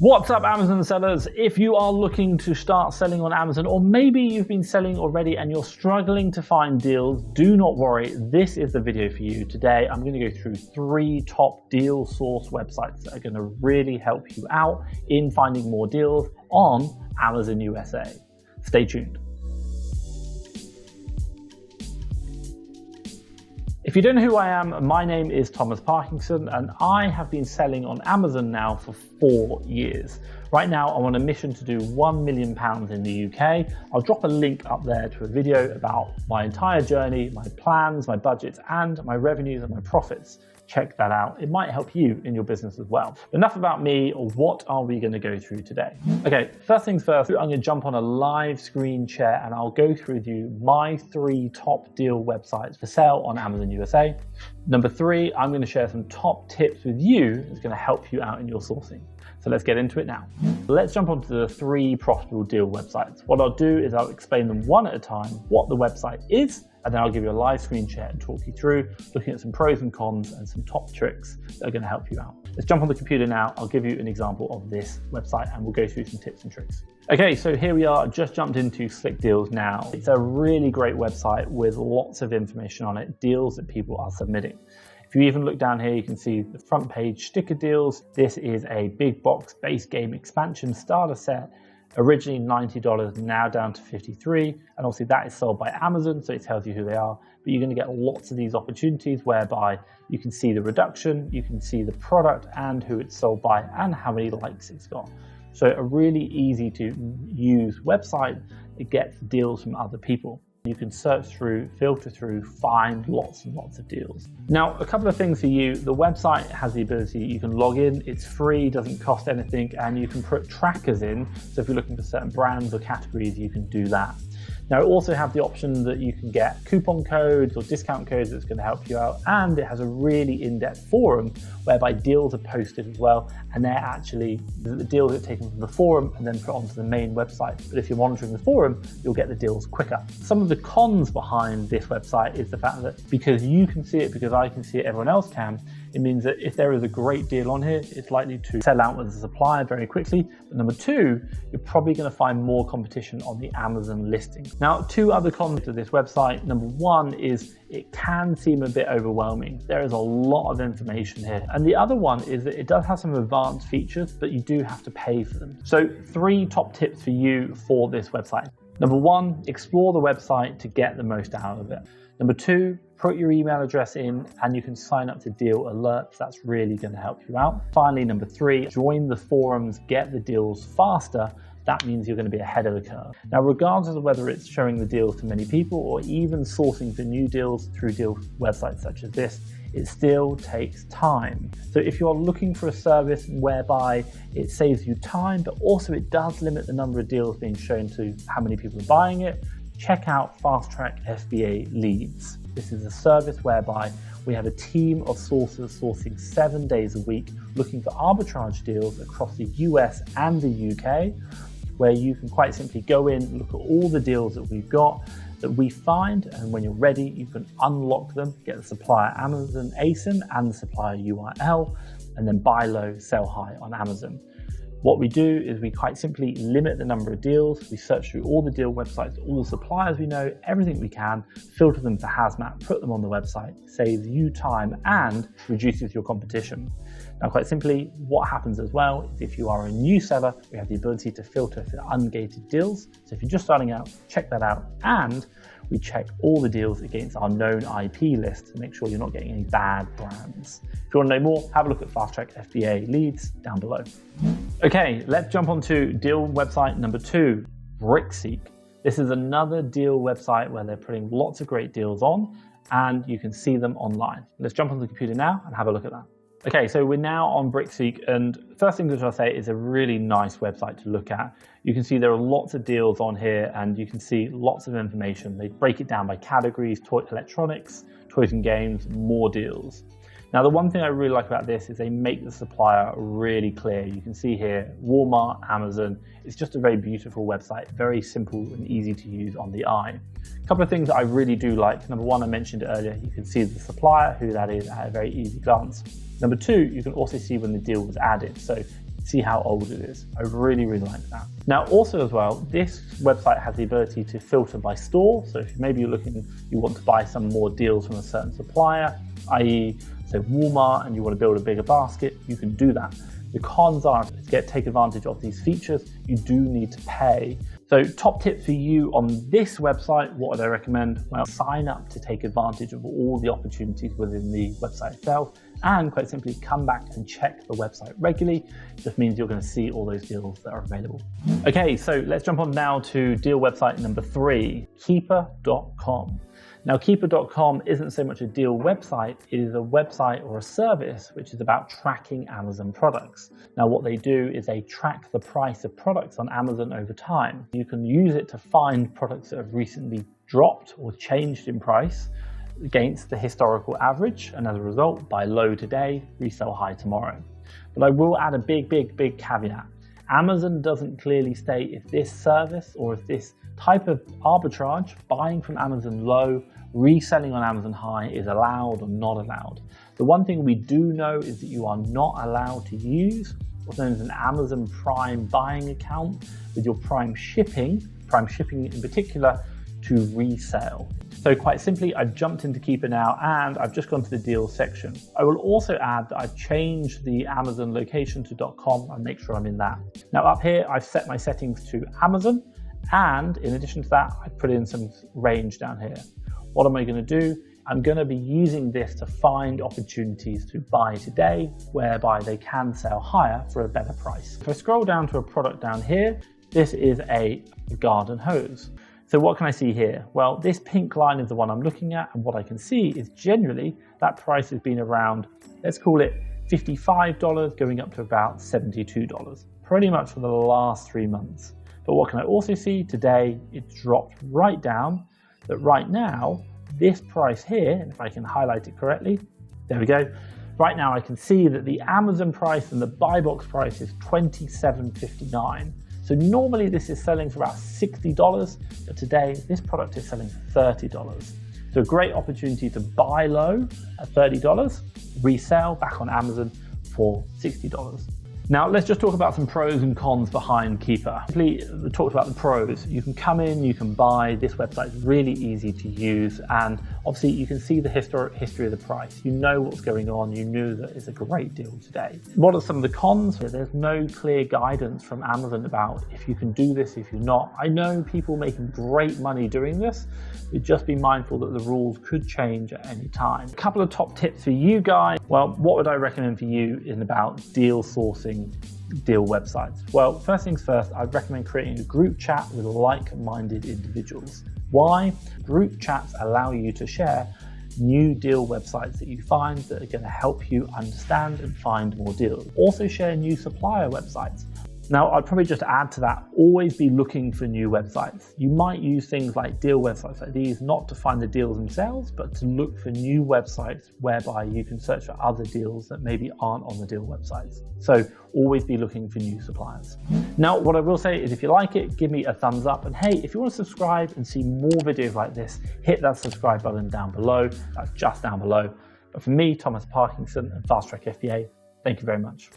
What's up, Amazon sellers? If you are looking to start selling on Amazon, or maybe you've been selling already and you're struggling to find deals, do not worry. This is the video for you. Today, I'm going to go through 3 top deal source websites that are going to really help you out in finding more deals on Amazon USA. Stay tuned. If you don't know who I am, my name is Thomas Parkinson and I have been selling on Amazon now for 4 years. Right now I'm on a mission to do £1 million in the UK. I'll drop a link up there to a video about my entire journey, my plans, my budgets, and my revenues and my profits. Check that out. It might help you in your business as well. Enough about me. What are we going to go through today? Okay, first things first, I'm going to jump on a live screen share and I'll go through with you my 3 top deal websites for sale on Amazon USA. Number 3, I'm going to share some top tips with you that's going to help you out in your sourcing. So let's get into it now. Let's jump onto the 3 profitable deal websites. What I'll do is I'll explain them one at a time, what the website is, and then I'll give you a live screen share and talk you through, looking at some pros and cons and some top tricks that are going to help you out. Let's jump on the computer now. I'll give you an example of this website and we'll go through some tips and tricks. Okay, so here we are, just jumped into Slick Deals now. It's a really great website with lots of information on it, deals that people are submitting. If you even look down here, you can see the front page sticker deals. This is a big box base game expansion starter set. Originally $90, now down to $53, and obviously that is sold by Amazon, so it tells you who they are, but you're going to get lots of these opportunities whereby you can see the reduction, you can see the product and who it's sold by and how many likes it's got. So a really easy to use website that gets deals from other people. You can search through, filter through, find lots and lots of deals. Now, a couple of things for you. The website has the ability, you can log in, it's free, doesn't cost anything, and you can put trackers in. So if you're looking for certain brands or categories, you can do that. Now, it also have the option that you can get coupon codes or discount codes that's going to help you out. And it has a really in-depth forum whereby deals are posted as well. And they're actually, the deals are taken from the forum and then put onto the main website. But if you're monitoring the forum, you'll get the deals quicker. Some of the cons behind this website is the fact that because you can see it, because I can see it, everyone else can, it means that if there is a great deal on here, it's likely to sell out with the supplier very quickly. But number 2, you're probably going to find more competition on the Amazon listing. Now, 2 other cons to this website. Number 1 is it can seem a bit overwhelming. There is a lot of information here. And the other one is that it does have some advanced features, but you do have to pay for them. So 3 top tips for you for this website. Number 1, explore the website to get the most out of it. Number 2, put your email address in and you can sign up to deal alerts. That's really going to help you out. Finally, number 3, join the forums, get the deals faster. That means you're going to be ahead of the curve. Now, regardless of whether it's showing the deals to many people or even sourcing for new deals through deal websites such as this, it still takes time. So if you're looking for a service whereby it saves you time, but also it does limit the number of deals being shown to how many people are buying it, check out FastTrackFBA Leads. This is a service whereby we have a team of sourcers sourcing 7 days a week, looking for arbitrage deals across the US and the UK, where you can quite simply go in, look at all the deals that we've got, that we find, and when you're ready, you can unlock them, get the supplier Amazon ASIN and the supplier URL, and then buy low, sell high on Amazon. What we do is we quite simply limit the number of deals. We search through all the deal websites, all the suppliers we know, everything we can, filter them for hazmat, put them on the website, saves you time and reduces your competition. Now, quite simply, what happens as well is if you are a new seller, we have the ability to filter for ungated deals. So if you're just starting out, check that out. And we check all the deals against our known IP list to make sure you're not getting any bad brands. If you want to know more, have a look at FastTrackFBA Leads down below. Okay, let's jump onto deal website number 2, Brickseek. This is another deal website where they're putting lots of great deals on and you can see them online. Let's jump on the computer now and have a look at that. Okay, so we're now on Brickseek, and first thing that I'll say is a really nice website to look at. You can see there are lots of deals on here and you can see lots of information. They break it down by categories, toy electronics, toys and games, more deals. Now, the one thing I really like about this is they make the supplier really clear. You can see here, Walmart, Amazon. It's just a very beautiful website, very simple and easy to use on the eye. A couple of things that I really do like. Number 1, I mentioned earlier, you can see the supplier, who that is at a very easy glance. Number 2, you can also see when the deal was added. So See how old it is. I really, really like that. Now, also as well, this website has the ability to filter by store. So if maybe you want to buy some more deals from a certain supplier, i.e. say Walmart, and you want to build a bigger basket, you can do that. The cons are, to take advantage of these features, you do need to pay. So top tip for you on this website, what would I recommend? Well, sign up to take advantage of all the opportunities within the website itself, and quite simply come back and check the website regularly. It just means you're going to see all those deals that are available. Okay, so let's jump on now to deal website number 3, Keeper.com. Now, Keeper.com isn't so much a deal website, it is a website or a service which is about tracking Amazon products. Now, what they do is they track the price of products on Amazon over time. You can use it to find products that have recently dropped or changed in price against the historical average, and as a result, buy low today, resell high tomorrow. But I will add a big caveat. Amazon doesn't clearly state if this service or if this type of arbitrage, buying from Amazon low, reselling on Amazon high, is allowed or not allowed. The one thing we do know is that you are not allowed to use what's known as an Amazon Prime buying account with your Prime shipping in particular, to resale. So quite simply, I've jumped into Keeper now and I've just gone to the deals section. I will also add that I've changed the Amazon location to .com and make sure I'm in that. Now up here, I've set my settings to Amazon, and in addition to that, I put in some range down here. What am I going to do? I'm going to be using this to find opportunities to buy today, whereby they can sell higher for a better price. If I scroll down to a product down here, this is a garden hose. So what can I see here? Well, this pink line is the one I'm looking at, and what I can see is generally that price has been around, let's call it $55 going up to about $72, pretty much for the last 3 months. But what can I also see? Today, it's dropped right down, that right now, this price here, and if I can highlight it correctly, there we go. Right now I can see that the Amazon price and the buy box price is $27.59. So normally this is selling for about $60, but today this product is selling for $30. So a great opportunity to buy low at $30, resell back on Amazon for $60. Now let's just talk about some pros and cons behind Keeper. Simply talked about the pros. You can come in, you can buy. This website is really easy to use, and obviously you can see the history of the price. You know what's going on. You knew that it's a great deal today. What are some of the cons? There's no clear guidance from Amazon about if you can do this, if you're not. I know people making great money doing this, but just be mindful that the rules could change at any time. A couple of top tips for you guys. Well, what would I recommend for you in about deal sourcing deal websites? Well, first things first, I'd recommend creating a group chat with like-minded individuals. Why? Group chats allow you to share new deal websites that you find that are going to help you understand and find more deals. Also share new supplier websites. Now, I'd probably just add to that, always be looking for new websites. You might use things like deal websites like these, not to find the deals themselves, but to look for new websites whereby you can search for other deals that maybe aren't on the deal websites. So always be looking for new suppliers. Now, what I will say is if you like it, give me a thumbs up. And hey, if you want to subscribe and see more videos like this, hit that subscribe button down below. That's just down below. But for me, Thomas Parkinson and FastTrackFBA, thank you very much.